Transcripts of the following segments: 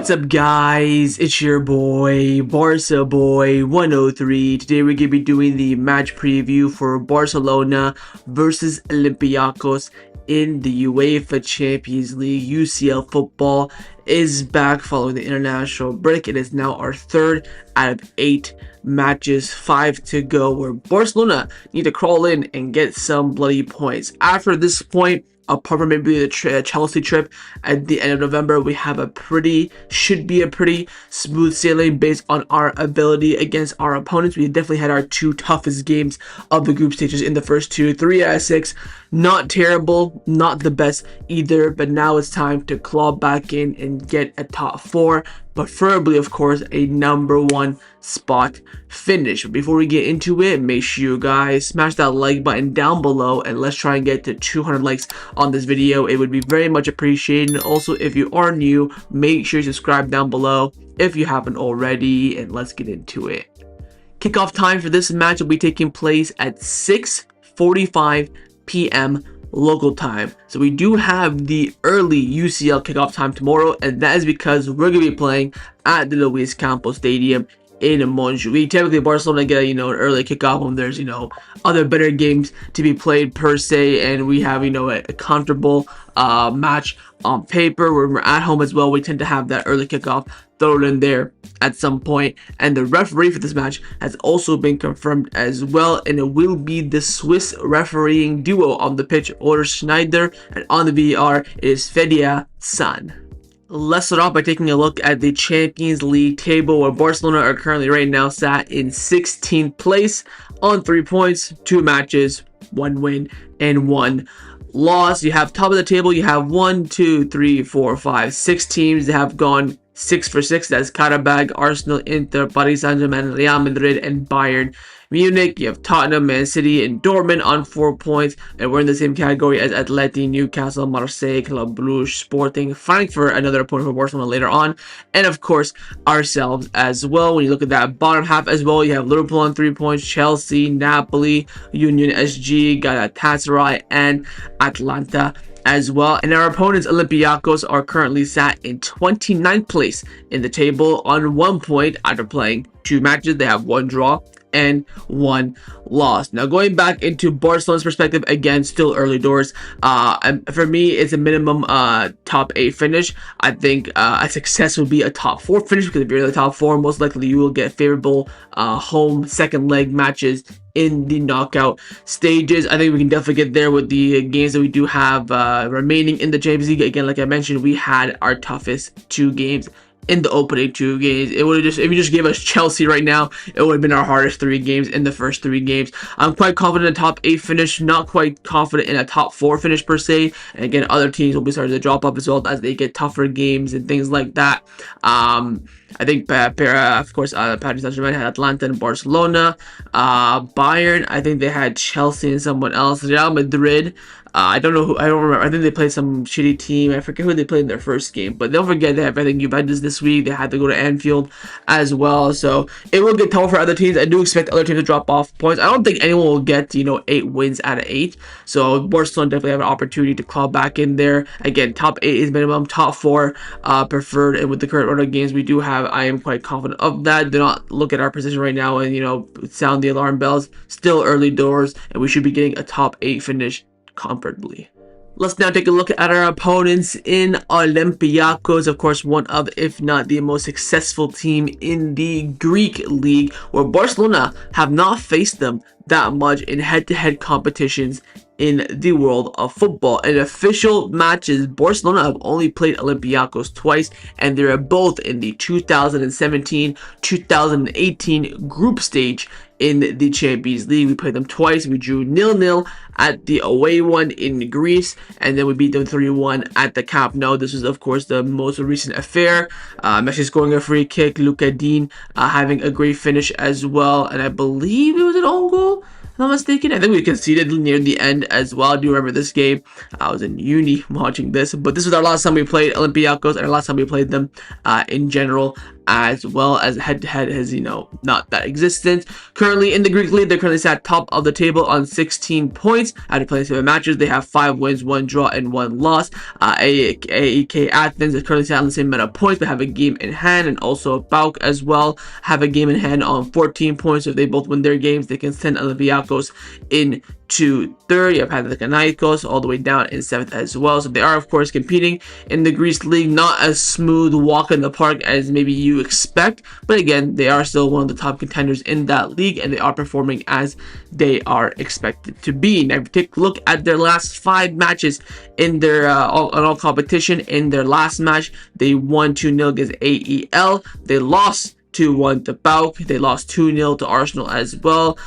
What's up, guys? It's your boy Barça boy 103. Today we're gonna be doing the match preview for Barcelona versus Olympiacos in the UEFA Champions League. UCL football is back following the international break. It is now our third out of 8 matches, 5 to go, where Barcelona need to crawl in and get some bloody points. After this point, apart from maybe the Chelsea trip at the end of November, we have should be a pretty smooth sailing based on our ability against our opponents. We definitely had our 2 toughest games of the group stages in the first 2. 3 out of 6, not terrible, not the best either, but now it's time to claw back in and get a top 4, preferably, of course, a number 1 spot finish. Before we get into it, make sure you guys smash that like button down below and let's try and get to 200 likes on this video. It would be very much appreciated. And also, if you are new, make sure you subscribe down below if you haven't already, and let's get into it. Kickoff time for this match will be taking place at 6:45 p.m. local time. So we do have the early UCL kickoff time tomorrow, and that is because we're going to be playing at the Luis Campos Stadium in Montjuic. Typically, Barcelona get an early kickoff when there's other better games to be played per se, and we have a comfortable match on paper. When we're at home as well, we tend to have that early kickoff thrown in there at some point. And the referee for this match has also been confirmed as well, and it will be the Swiss refereeing duo on the pitch, Oder Schneider, and on the VAR it is Fedia San. Let's start off by taking a look at the Champions League table, where Barcelona are currently right now sat in 16th place on 3 points, 2 matches, 1 win and 1 loss. You have top of the table, you have 6 teams that have gone 6 for 6. That's Karabag, Arsenal, Inter, Paris Saint-Germain, Real Madrid, and Bayern Munich. You have Tottenham, Man City, and Dortmund on 4 points, and we're in the same category as Atleti, Newcastle, Marseille, Club Brugge, Sporting, Frankfurt, another opponent for Barcelona later on, and of course ourselves as well. When you look at that bottom half as well, you have Liverpool on 3 points, Chelsea, Napoli, Union SG, Galatasaray, and Atlanta as well. And our opponents, Olympiacos, are currently sat in 29th place in the table on 1 point after playing 2 matches. They have 1 draw and 1 loss. Now, going back into Barcelona's perspective, again, still early doors. And for me, it's a minimum top 8 finish. I think a success would be a top 4 finish, because if you're in the top 4, most likely you will get favorable home second leg matches in the knockout stages. I think we can definitely get there with the games that we do have remaining in the Champions League. Again, like I mentioned, we had our toughest 2 games in the opening 2 games. It would have if you just gave us Chelsea right now, it would have been our hardest 3 games in the first 3 games. I'm quite confident in a top 8 finish, not quite confident in a top 4 finish per se. And again, other teams will be starting to drop off as well as they get tougher games and things like that. I think of course Paris Saint-Germain had Atlanta and Barcelona. Bayern, I think they had Chelsea and someone else. Real Madrid, I don't know who, I don't remember. I think they played some shitty team. I forget who they played in their first game. But don't forget, they have, I think, Juventus this week. They had to go to Anfield as well. So it will get tough for other teams. I do expect other teams to drop off points. I don't think anyone will get 8 wins out of 8. So Barcelona definitely have an opportunity to claw back in there. Again, top 8 is minimum, top 4 preferred. And with the current order of games we do have, I am quite confident of that. Do not look at our position right now and sound the alarm bells. Still early doors, and we should be getting a top 8 finish comfortably. Let's now take a look at our opponents in Olympiacos. Of course, one of, if not the most successful team in the Greek league, where Barcelona have not faced them that much in head-to-head competitions in the world of football. In official matches, Barcelona have only played Olympiacos twice, and they're both in the 2017-2018 group stage in the Champions League. We played them twice. We drew 0-0 at the away one in Greece, and then we beat them 3-1 at the Camp Nou. This was, of course, the most recent affair. Messi scoring a free kick, Luka Dean having a great finish as well, and I believe it was an own goal, if I'm not mistaken. I think we conceded near the end as well. I do remember this game. I was in uni watching this, but this was our last time we played Olympiacos and our last time we played them in general as well as head-to-head has, not that existent. Currently in the Greek league, they're currently sat top of the table on 16 points. After playing 7 matches, they have 5 wins, 1 draw, and 1 loss. AEK Athens is currently sat on the same amount of points, but have a game in hand, and also PAOK as well have a game in hand on 14 points. So if they both win their games, they can send Olympiacos into third. You have Hansi all the way down in 7th as well. So they are, of course, competing in the Greece league. Not as smooth walk in the park as maybe you expect, but again, they are still one of the top contenders in that league, and they are performing as they are expected to be. Now, if you take a look at their last 5 matches in their all competition, in their last match, they won 2-0 against AEL. They lost 2-1 to PAOK. They lost 2-0 to Arsenal as well.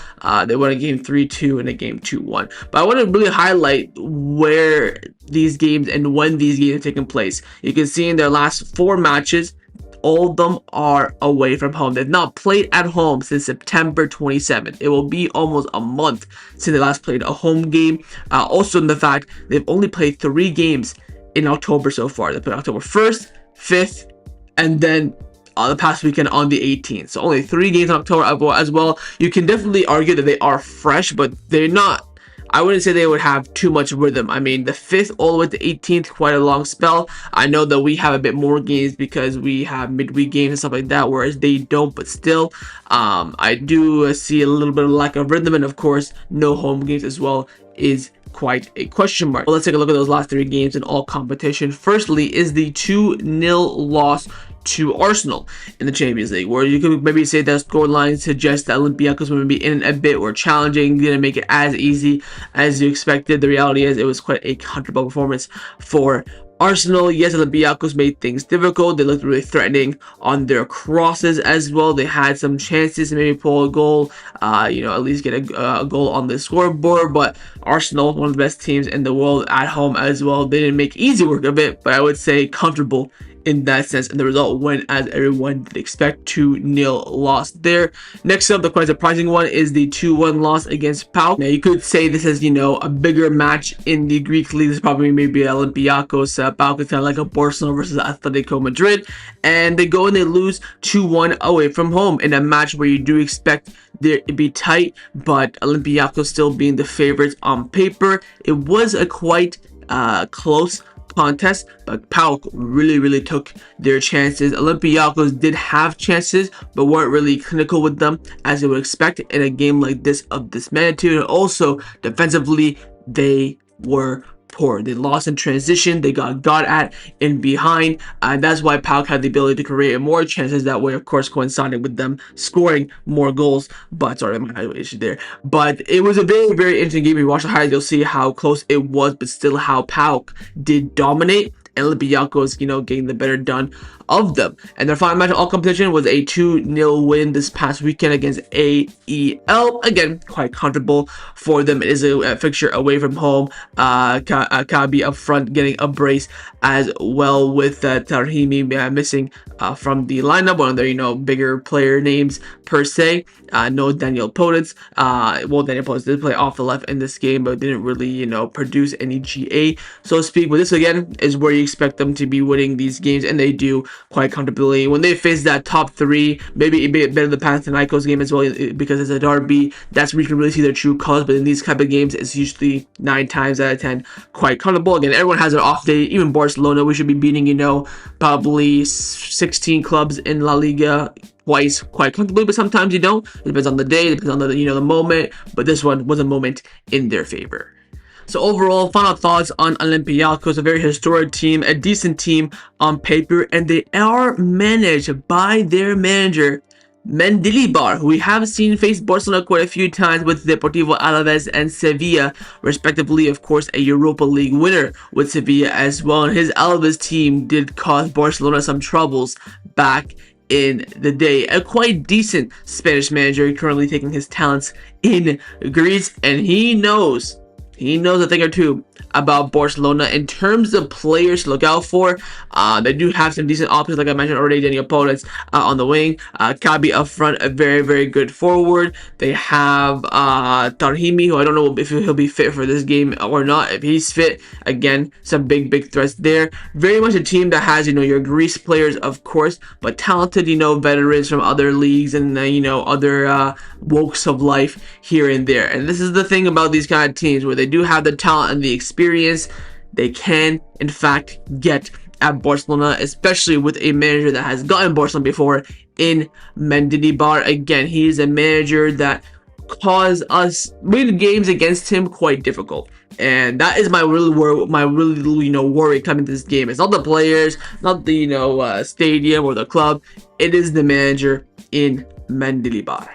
They won a game 3-2 and a game 2-1. But I want to really highlight where these games and when these games have taken place. You can see in their last 4 matches, all of them are away from home. They've not played at home since September 27th. It will be almost a month since they last played a home game. Also in the fact they've only played 3 games in October so far. They played October 1st, 5th, and then the past weekend on the 18th. So only 3 games in October as well. You can definitely argue that they are fresh, but they're not. I wouldn't say they would have too much rhythm. I mean, the 5th all the way to 18th, quite a long spell. I know that we have a bit more games because we have midweek games and stuff like that, whereas they don't, but still, I do see a little bit of lack of rhythm, and of course, no home games as well is quite a question mark. Well, let's take a look at those last 3 games in all competition. Firstly is the 2-0 loss to Arsenal in the Champions League, where you could maybe say that scoreline suggests that Olympiacos will be in a bit more challenging, didn't make it as easy as you expected. The reality is it was quite a comfortable performance for Arsenal. Yes, Olympiacos made things difficult. They looked really threatening on their crosses as well. They had some chances to maybe pull a goal, at least get a goal on the scoreboard. But Arsenal, one of the best teams in the world at home as well, they didn't make easy work of it, but I would say comfortable in that sense, and the result went as everyone did expect. 2-0 loss there. Next up, the quite surprising one is the 2-1 loss against PAOK. Now you could say this is a bigger match in the Greek league. This is probably maybe Olympiacos. PAOK is kind of like a Barcelona versus Atletico Madrid, and they go and they lose 2-1 away from home in a match where you do expect there to be tight, but Olympiacos still being the favorites on paper. It was a quite close contest, but PAOK really took their chances. Olympiacos did have chances, but weren't really clinical with them as you would expect in a game like this of this magnitude. And also defensively, they were poor. They lost in transition. They got at in behind, and that's why PAOK had the ability to create more chances that way, of course, coinciding with them scoring more goals. But sorry, my issue there. But it was a very interesting game. If you watch the highlights, you'll see how close it was, but still how PAOK did dominate, and Olympiacos, getting the better done of them. And their final match of all competition was a 2-0 win this past weekend against AEL. Again, quite comfortable for them. It is a fixture away from home. Kabi up front getting a brace as well, with Tarhimi missing from the lineup. One of their bigger player names per se. No Daniel Podence. Daniel Podence did play off the left in this game, but didn't really produce any GA, so to speak. But this again is where you expect them to be winning these games, and they do quite comfortably. When they face that top 3, maybe a bit better the Panathinaikos game as well, because it's a derby. That's where you can really see their true colors. But in these type of games, it's usually 9 times out of 10 quite comfortable. Again, everyone has their off day. Even Barcelona, we should be beating probably 16 clubs in La Liga twice quite comfortably, but sometimes you don't. It depends on the day, it depends on the moment. But this one was a moment in their favor. So overall, final thoughts on Olympiacos, a very historic team, a decent team on paper, and they are managed by their manager, Mendilibar, who we have seen face Barcelona quite a few times with Deportivo Alaves and Sevilla, respectively. Of course, a Europa League winner with Sevilla as well. And his Alaves team did cause Barcelona some troubles back in the day. A quite decent Spanish manager, currently taking his talents in Greece, and he knows a thing or two about Barcelona in terms of players to look out for. They do have some decent options, like I mentioned already. Daniel Podence on the wing, Kabi up front, a very good forward. They have Tarhimi, who I don't know if he'll be fit for this game or not. If he's fit, again, some big threats there. Very much a team that has, your Greece players, of course, but talented, veterans from other leagues and other walks of life here and there. And this is the thing about these kind of teams, where they do have the talent and the experience. They can, in fact, get at Barcelona, especially with a manager that has gotten Barcelona before in Mendilibar. Again, he's a manager that caused us win games against him quite difficult, and that is my really worry coming to this game. It's not the players, not the stadium or the club. It is the manager in Mendilibar.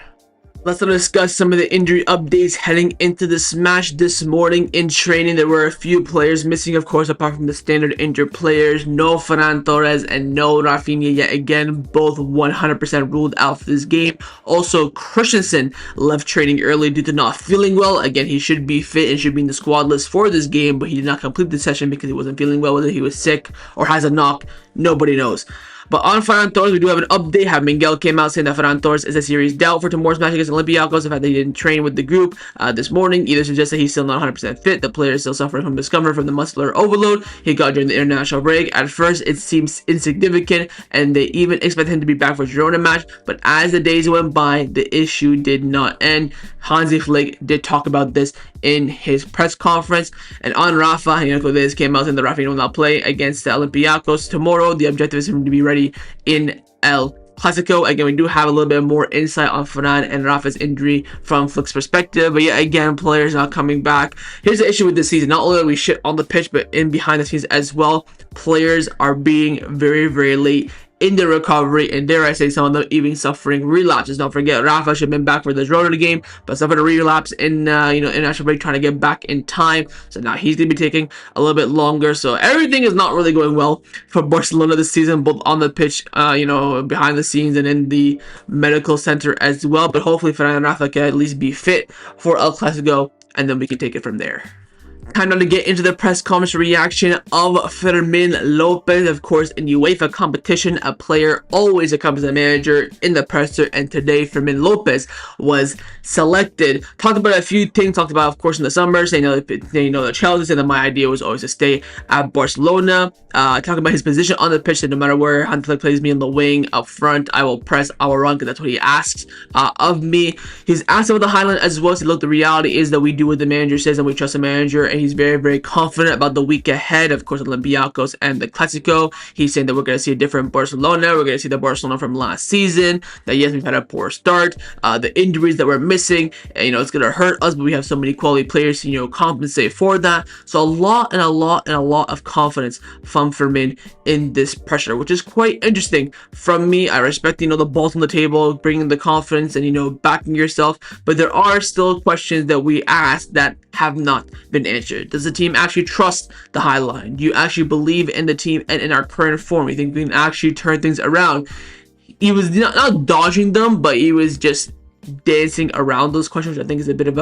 Let's discuss some of the injury updates heading into this match this morning. In training, there were a few players missing, of course, apart from the standard injured players. No Ferran Torres and no Raphinha yet again, both 100% ruled out for this game. Also, Christensen left training early due to not feeling well. Again, he should be fit and should be in the squad list for this game, but he did not complete the session because he wasn't feeling well. Whether he was sick or has a knock, nobody knows. But on Ferran Torres, we do have an update. Miguel came out saying that Ferran Torres is a serious doubt for tomorrow's match against Olympiacos. The fact that he didn't train with the group this morning either suggests that he's still not 100% fit. The player is still suffering from discomfort from the muscular overload he got during the international break. At first, it seems insignificant, and they even expect him to be back for Girona match. But as the days went by, the issue did not end. Hansi Flick did talk about this in his press conference. And on Rafa, this came out saying that Raphinha will not play against the Olympiacos tomorrow. The objective is for him to be ready in El Clasico. Again, we do have a little bit more insight on Ferran and Rafa's injury from Flick's perspective, but yet again, players not coming back. Here's the issue with this season: not only are we shit on the pitch, but in behind the scenes as well, players are being very late in the recovery, and dare I say, some of them even suffering relapses. Don't forget, Rafa should have been back for the Girona game, but suffered a relapse in international break, trying to get back in time. So now he's gonna be taking a little bit longer. So everything is not really going well for Barcelona this season, both on the pitch, behind the scenes, and in the medical center as well. But hopefully, Ferran and Rafa can at least be fit for El Clasico, and then we can take it from there. Time now to get into the press conference reaction of Fermin Lopez. Of course, in UEFA competition, a player always accompanies a manager in the presser, and today Fermin Lopez was selected. Talked about a few things, talked about, of course, in the summer, saying the challenges, and that my idea was always to stay at Barcelona. Talking about his position on the pitch, that no matter where Hansi Flick plays me in the wing, up front, I will press, I will run, because that's what he asks of me. He's asked about the Highland as well. So look, the reality is that we do what the manager says, and we trust the manager, and he's very confident about the week ahead. Of course, Olympiacos and the Clasico. He's saying that we're going to see a different Barcelona. We're going to see the Barcelona from last season. That yes, we've had a poor start. The injuries that we're missing, it's going to hurt us, but we have so many quality players to compensate for that. So a lot of confidence from Fermin in this pressure, which is quite interesting from me. I respect the balls on the table, bringing the confidence and backing yourself, but there are still questions that we ask that have not been answered. Does the team actually trust the high line? Do you actually believe in the team and in our current form? You think we can actually turn things around? He was not dodging them, but he was just dancing around those questions, which I think is a bit of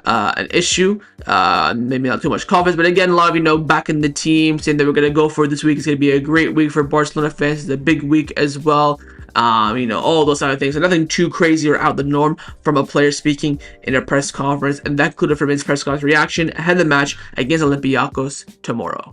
an issue. Maybe not too much confidence, but again, a lot of back in the team, saying that we're gonna go for it this week. It's gonna be a great week for Barcelona fans. It's a big week as well. All those kind of things. So nothing too crazy or out the norm from a player speaking in a press conference, and that included from his press conference reaction ahead of the match against Olympiacos tomorrow.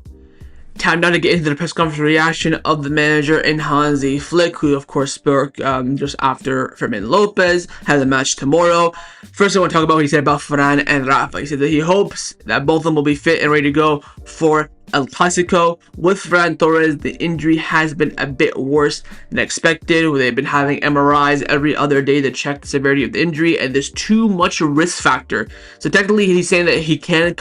Time now to get into the press conference reaction of the manager and Hansi Flick, who of course spoke just after Fermin Lopez had the match tomorrow. First, I want to talk about what he said about Ferran and Rafa. He said that he hopes that both of them will be fit and ready to go for El Clasico. With Ferran Torres, the injury has been a bit worse than expected. They've been having MRIs every other day to check the severity of the injury, and there's too much risk factor. So technically, he's saying that he can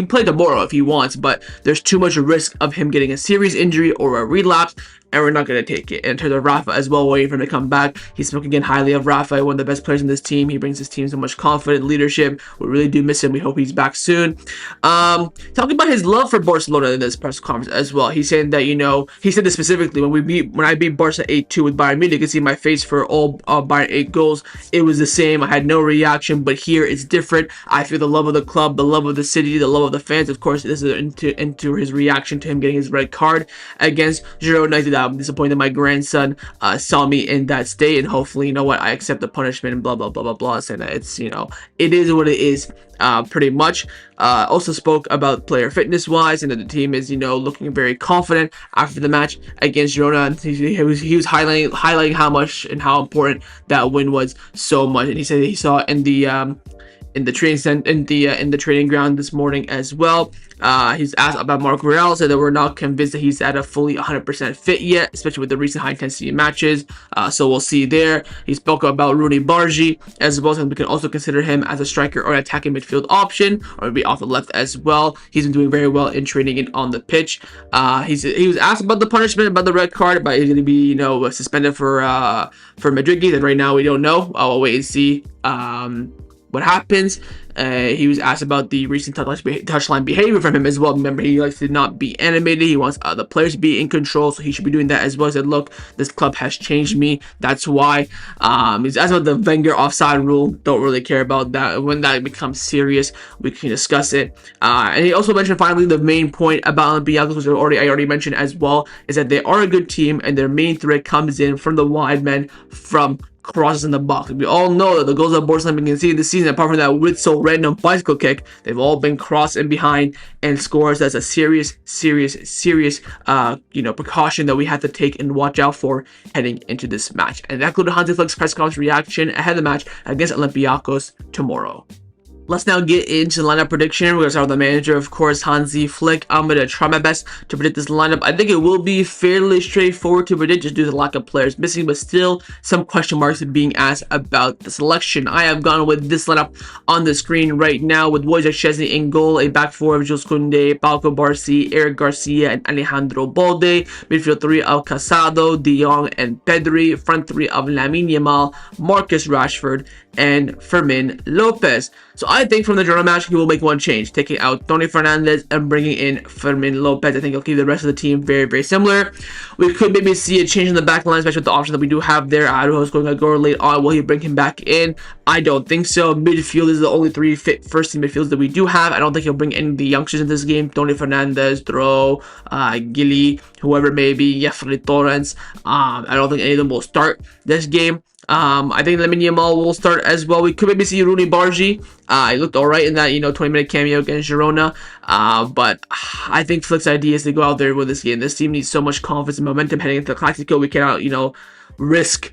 play tomorrow if he wants, but there's too much risk of him getting a serious injury or a relapse. and we're not going to take it. In terms of Rafa as well, waiting for him to come back. He spoke again highly of Rafa, one of the best players in this team. He brings his team so much confidence, leadership. We really do miss him. We hope he's back soon. Talking about his love for Barcelona in this press conference as well. He's saying that, he said this specifically, when I beat Barca 8-2 with Bayern Munich, you can see my face for all Bayern 8 goals. It was the same. I had no reaction, but here it's different. I feel the love of the club, the love of the city, the love of the fans. Of course, this is into his reaction to him getting his red card against Girona. I'm disappointed my grandson saw me in that state, and hopefully, I accept the punishment and blah blah blah blah blah. Saying that it's it is what it is. Pretty much. Also spoke about player fitness wise, and that the team is looking very confident after the match against Girona. And he was highlighting how much and how important that win was so much. And he said he saw it in the training ground this morning as well. He's asked about Marc Real, said that we're not convinced that he's at a fully 100% fit yet, especially with the recent high-intensity matches. So we'll see there. He spoke about Rooney Bargi as well, and we can also consider him as a striker or an attacking midfield option, or maybe off the left as well. He's been doing very well in training and on the pitch. He was asked about the punishment, about the red card, but he's going to be suspended for Madrid. And right now we don't know. I'll wait and see what happens. He was asked about the recent touchline behavior from him as well. Remember, he likes to not be animated. He wants the players to be in control, so he should be doing that as well. He said, look, this club has changed me. That's why. He's asked about the Wenger offside rule. Don't really care about that. When that becomes serious, we can discuss it. And he also mentioned finally the main point about Olympiacos, which I already mentioned as well, is that they are a good team, and their main threat comes in from the wide men, from crosses in the box. We all know that the goals that Barcelona can see this season, apart from that Witzel random bicycle kick, they've all been crossed in behind and scores. That's a serious precaution that we have to take and watch out for heading into this match. And that included Hansi Flick's press conference reaction ahead of the match against Olympiacos tomorrow. Let's now get into the lineup prediction. We're going to start with the manager, of course, Hansi Flick. I'm going to try my best to predict this lineup. I think it will be fairly straightforward to predict just due to the lack of players missing, but still some question marks being asked about the selection. I have gone with this lineup on the screen right now with Wojciech Szczesny in goal, a back four of Jules Kounde, Paco Barsi, Eric Garcia, and Alejandro Balde. Midfield three of Casado, De Jong, and Pedri. Front three of Lamine Yamal, Marcus Rashford, and Fermin Lopez. So I think from the Girona match, he will make one change, taking out Tony Fernandez and bringing in Fermin Lopez. I think he'll keep the rest of the team very, very similar. We could maybe see a change in the back line, especially with the option that we do have there. Araujo is going to go late on. Will he bring him back in? I don't think so. Midfield is the only three fit first team midfields that we do have. I don't think he'll bring any of the youngsters in this game. Tony Fernandez, Dro, Gilly, whoever it may be, Jeffrey Torrens. I don't think any of them will start this game. I think Lamine Yamal will start as well. We could maybe see Rooney Bargi. He looked alright in that 20-minute cameo against Girona. But I think Flick's idea is to go out there with this game. This team needs so much confidence and momentum heading into the Clásico. We cannot, risk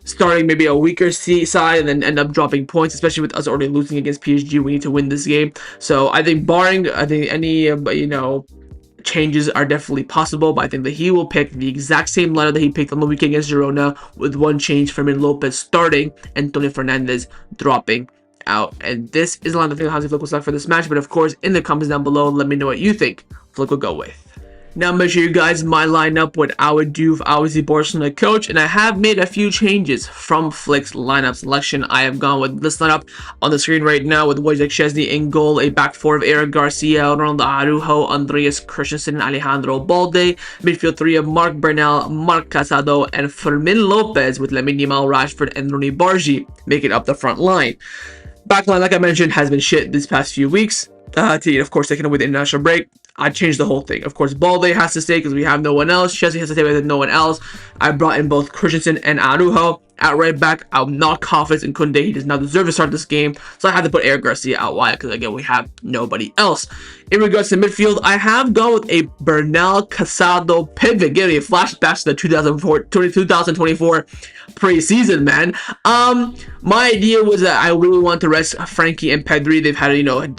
starting maybe a weaker side and then end up dropping points, especially with us already losing against PSG. We need to win this game. So I think barring any changes are definitely possible, but I think that he will pick the exact same lineup that he picked on the weekend against Girona, with one change: Fermin Lopez starting and Tony Fernandez dropping out. And this is the lineup I think Hansi Flick will select for this match. But of course, in the comments down below, let me know what you think Flick will go with. Now I'm going to show you guys my lineup, what I would do if I was the Barcelona coach, and I have made a few changes from Flick's lineup selection. I have gone with this lineup on the screen right now with Wojciech Szczesny in goal, a back four of Eric Garcia, Ronaldo Araujo, Andreas Christensen, and Alejandro Balde. Midfield three of Marc Bernal, Marc Casado, and Fermin Lopez with Lamine Yamal, Rashford, and Rooney Bargi making up the front line. Backline, like I mentioned, has been shit these past few weeks. Of course, taking away the international break, I changed the whole thing. Of course, Balde has to stay because we have no one else. Chelsea has to stay with no one else. I brought in both Christensen and Araujo. At right back, I'm not confident in Kounde. He does not deserve to start this game. So I had to put Eric Garcia out wide because, again, we have nobody else. In regards to midfield, I have gone with a Bernal Casado pivot. Give me a flashback to the 2024 preseason, man. My idea was that I really want to rest Frankie and Pedri. They've had,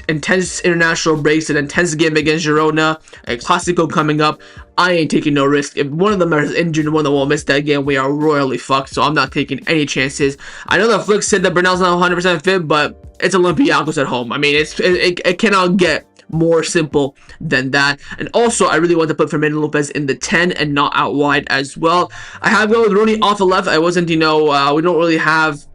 intense international breaks, an intense game against Girona, a Clásico coming up. I ain't taking no risk. If one of them is injured and one of them will miss that game, we are royally fucked. So I'm not taking any chances. I know that Flick said that Bernal's not 100% fit, but it's Olympiacos at home. I mean, it cannot get more simple than that. And also, I really want to put Fermin and Lopez in the 10 and not out wide as well. I have gone with Rooney off the left. I wasn't, we don't really have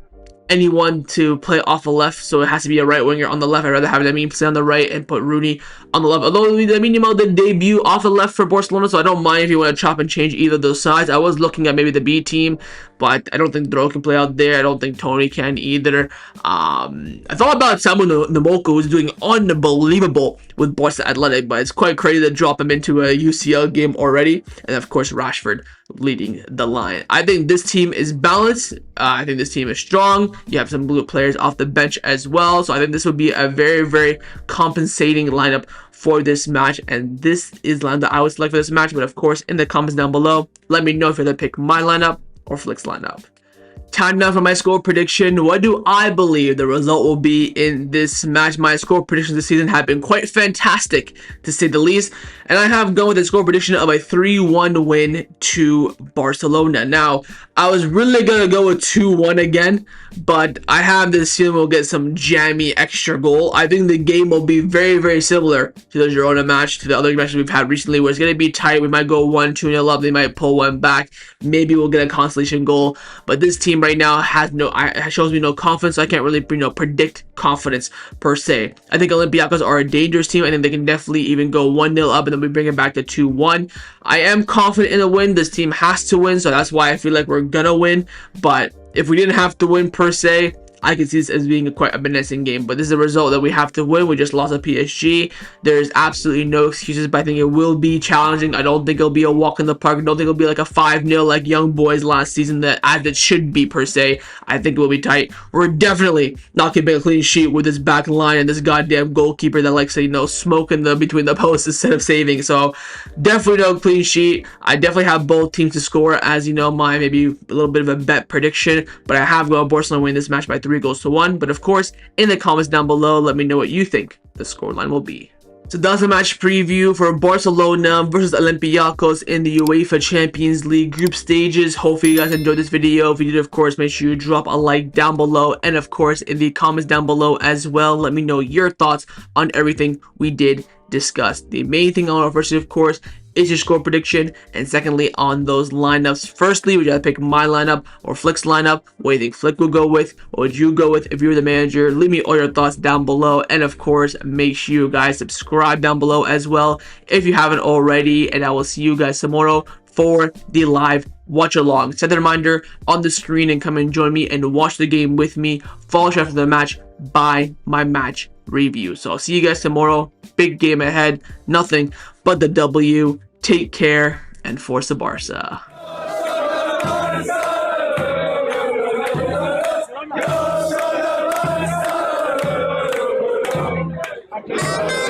anyone to play off the left, so it has to be a right winger on the left. I'd rather have Lamine play on the right and put Rooney on the left. Although Lamine did debut off the left for Barcelona, so I don't mind if you want to chop and change either of those sides. I was looking at maybe the B team, but I don't think Dro can play out there. I don't think Tony can either. I thought about Samu Namoko, who's doing unbelievable with Barca Athletic, but it's quite crazy to drop him into a UCL game already. And of course, Rashford leading the line. I think this team is balanced. I think this team is strong. You have some blue players off the bench as well. So I think this would be a very, very compensating lineup for this match. And this is the lineup that I would select for this match. But of course, in the comments down below, let me know if you're going to pick my lineup or Flick's lineup. Time now for my score prediction. What do I believe the result will be in this match? My score predictions this season have been quite fantastic, to say the least. And I have gone with a score prediction of a 3-1 win to Barcelona. Now, I was really going to go with 2-1 again, but I have this feeling we'll get some jammy extra goal. I think the game will be very, very similar to the Girona match, to the other matches we've had recently, where it's going to be tight. We might go 1-2-0 up. They might pull one back. Maybe we'll get a consolation goal. But this team right now shows me no confidence, so I can't really predict confidence per se. I think Olympiacos are a dangerous team. I think they can definitely even go 1-0 up and then we bring it back to 2-1. I am confident in a win. This team has to win, so that's why I feel like we're gonna win. But if we didn't have to win per se, I can see this as being quite a menacing game, but this is a result that we have to win. We just lost to PSG. There's absolutely no excuses, but I think it will be challenging. I don't think it'll be a walk in the park. I don't think it'll be like a 5-0 like Young Boys last season as it should be per se. I think it will be tight. We're definitely not keeping a clean sheet with this back line and this goddamn goalkeeper that likes to, smoke in between the posts instead of saving. So definitely no clean sheet. I definitely have both teams to score as, my maybe a little bit of a bet prediction, but I have gone Barcelona win this match by 3-1. But of course, in the comments down below, let me know what you think the scoreline will be. So that's a match preview for Barcelona versus Olympiacos in the UEFA Champions League group stages. Hopefully you guys enjoyed this video. If you did, of course, make sure you drop a like down below. And of course, in the comments down below as well, let me know your thoughts on everything we did discuss. The main thing I want to first, of course, is your score prediction, and secondly on those lineups. Firstly, would you have to pick my lineup or Flick's lineup? What do you think Flick would go with? What would you go with if you were the manager? Leave me all your thoughts down below, and of course make sure you guys subscribe down below as well if you haven't already, and I will see you guys tomorrow for the live watch along. Set the reminder on the screen and come and join me and watch the game with me. Follow after the match by my match review. So I'll see you guys tomorrow. Big game ahead. Nothing but the W. Take care and force the Barça. Yeah.